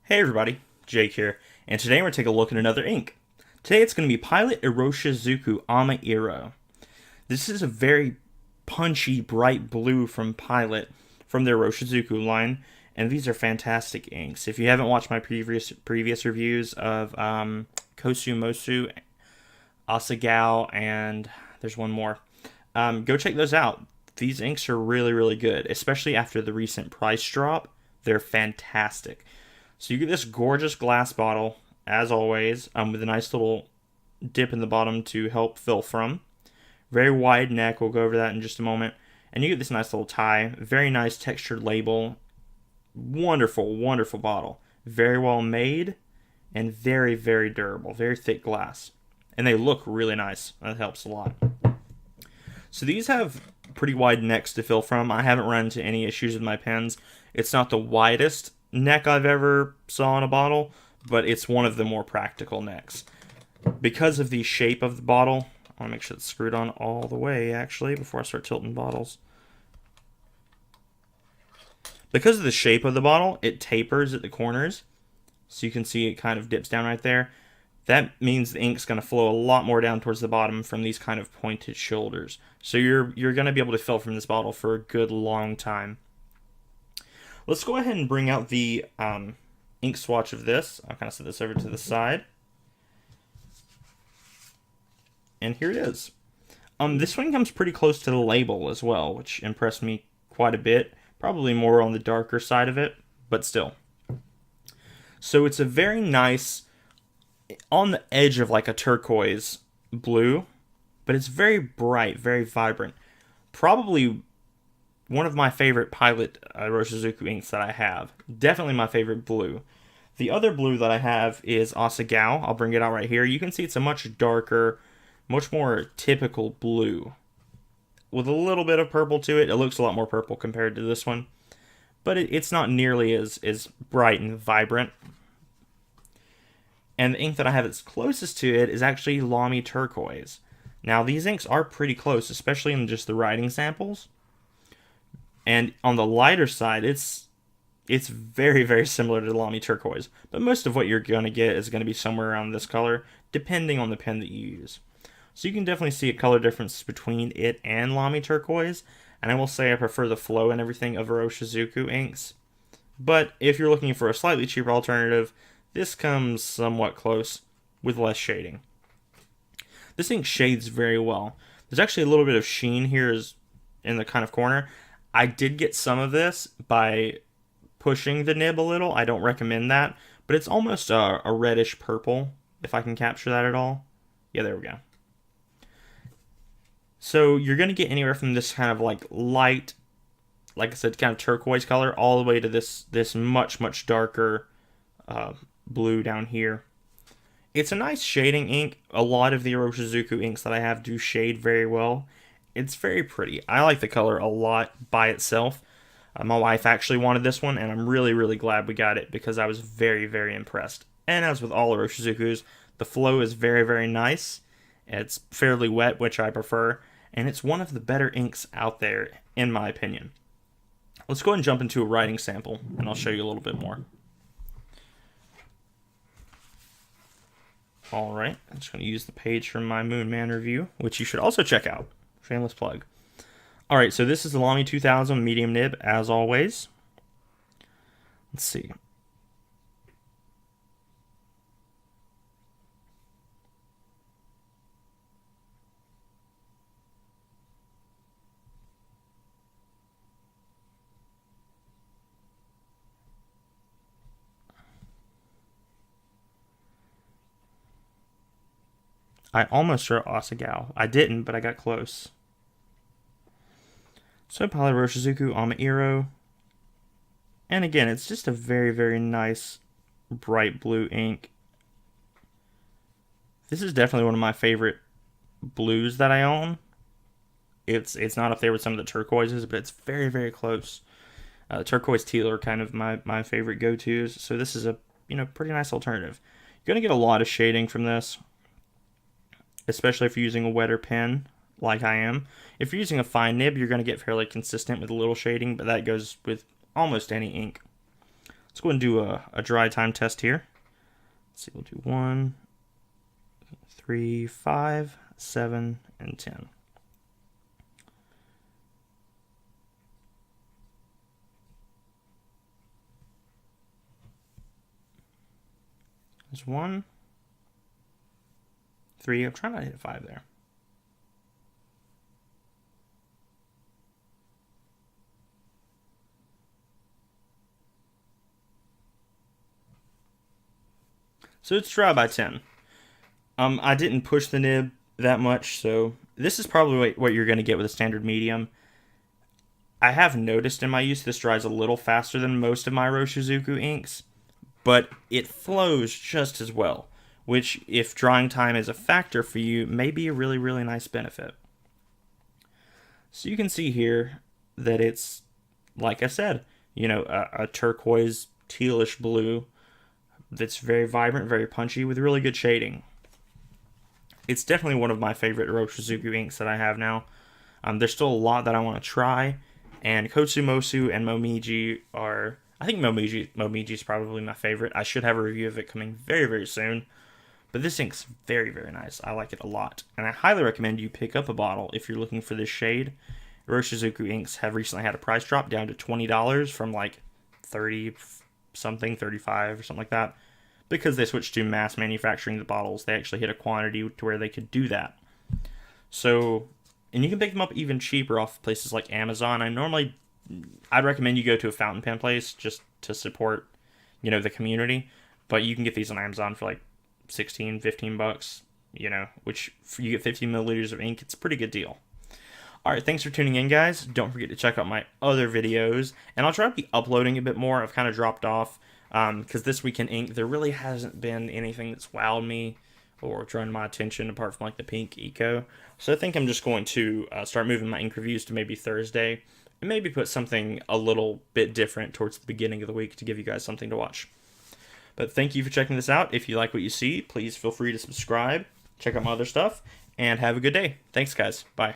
Hey everybody, Jake here, and today we're going to take a look at another ink. Today it's going to be Pilot Iroshizuku Ama Iro. This is a very punchy, bright blue from Pilot, from their Iroshizuku line, and these are fantastic inks. If you haven't watched my previous reviews of Kosumosu, Asagao, and there's one more, go check those out. These inks are really, really good, especially after the recent price drop. They're fantastic. So you get this gorgeous glass bottle, as always, with a nice little dip in the bottom to help fill from. Very wide neck, we'll go over that in just a moment. And you get this nice little tie, very nice textured label. Wonderful, wonderful bottle. Very well made, and very, very durable. Very thick glass. And they look really nice. That helps a lot. So these have pretty wide necks to fill from. I haven't run into any issues with my pens. It's not the widest neck I've ever saw in a bottle, but it's one of the more practical necks. Because of the shape of the bottle, I want to make sure it's screwed on all the way, actually, before I start tilting bottles. Because of the shape of the bottle, it tapers at the corners, so you can see it kind of dips down right there. That means the ink's going to flow a lot more down towards the bottom from these kind of pointed shoulders. So you're going to be able to fill from this bottle for a good long time. Let's go ahead and bring out the ink swatch of this. I'll kind of set this over to the side. And here it is. This one comes pretty close to the label as well, which impressed me quite a bit. Probably more on the darker side of it, but still. So it's a very nice, on the edge of like a turquoise blue, but it's very bright, very vibrant. Probably one of my favorite Pilot Iroshizuku inks that I have. Definitely my favorite blue. The other blue that I have is Asagao. I'll bring it out right here. You can see it's a much darker, much more typical blue. With a little bit of purple to it. It looks a lot more purple compared to this one. But it's not nearly as bright and vibrant. And the ink that I have that's closest to it is actually Lamy Turquoise. Now these inks are pretty close, especially in just the writing samples. And on the lighter side, it's very, very similar to Lamy Turquoise. But most of what you're going to get is going to be somewhere around this color, depending on the pen that you use. So you can definitely see a color difference between it and Lamy Turquoise. And I will say I prefer the flow and everything of Iroshizuku inks. But if you're looking for a slightly cheaper alternative, this comes somewhat close with less shading. This ink shades very well. There's actually a little bit of sheen here in the kind of corner. I did get some of this by pushing the nib a little. I don't recommend that, but it's almost a reddish purple, if I can capture that at all. Yeah, there we go. So you're going to get anywhere from this kind of like light, like I said, kind of turquoise color, all the way to this much, much darker blue down here. It's a nice shading ink. A lot of the Iroshizuku inks that I have do shade very well. It's very pretty. I like the color a lot by itself. My wife actually wanted this one, and I'm really, really glad we got it because I was very, very impressed. And as with all Iroshizukus, the flow is very, very nice. It's fairly wet, which I prefer, and it's one of the better inks out there, in my opinion. Let's go ahead and jump into a writing sample, and I'll show you a little bit more. Alright, I'm just going to use the page from my Moon Man review, which you should also check out. Shameless plug. Alright, so this is the Lamy 2000 medium nib, as always. Let's see. I almost wrote Asagao. I didn't, but I got close. So Pilot Iroshizuku Ama Iro. And again, it's just a very, very nice bright blue ink. This is definitely one of my favorite blues that I own. It's not up there with some of the turquoises, but it's very, very close. Turquoise teal are kind of my favorite go-tos. So this is a pretty nice alternative. You're going to get a lot of shading from this, especially if you're using a wetter pen like I am. If you're using a fine nib, you're going to get fairly consistent with a little shading, but that goes with almost any ink. Let's go ahead and do a dry time test here. Let's see, we'll do 1, 3, 5, 7, and 10. There's 1, 3. I'm trying not to hit 5 there. So it's dry by 10. I didn't push the nib that much, so this is probably what you're going to get with a standard medium. I have noticed in my use this dries a little faster than most of my Iroshizuku inks, but it flows just as well, which, if drying time is a factor for you, may be a really, really nice benefit. So you can see here that it's, like I said, you know, a turquoise tealish blue that's very vibrant, very punchy, with really good shading. It's definitely one of my favorite Iroshizuku inks that I have now. There's still a lot that I want to try, and Kotsumosu and Momiji are... I think Momiji is probably my favorite. I should have a review of it coming very, very soon. But this ink's very, very nice. I like it a lot. And I highly recommend you pick up a bottle if you're looking for this shade. Iroshizuku inks have recently had a price drop down to $20 from like 30 something, 35 or something like that. Because they switched to mass manufacturing the bottles, they actually hit a quantity to where they could do that. So, and you can pick them up even cheaper off places like Amazon. I'd recommend you go to a fountain pen place just to support, you know, the community. But you can get these on Amazon for like 16, 15 bucks, you know, which you get 15 milliliters of ink. It's a pretty good deal. Alright, thanks for tuning in, guys. Don't forget to check out my other videos, and I'll try to be uploading a bit more. I've kind of dropped off, because this week in ink, there really hasn't been anything that's wowed me or drawn my attention apart from like the pink eco. So I think I'm just going to start moving my ink reviews to maybe Thursday, and maybe put something a little bit different towards the beginning of the week to give you guys something to watch. But thank you for checking this out. If you like what you see, please feel free to subscribe, check out my other stuff, and have a good day. Thanks, guys. Bye.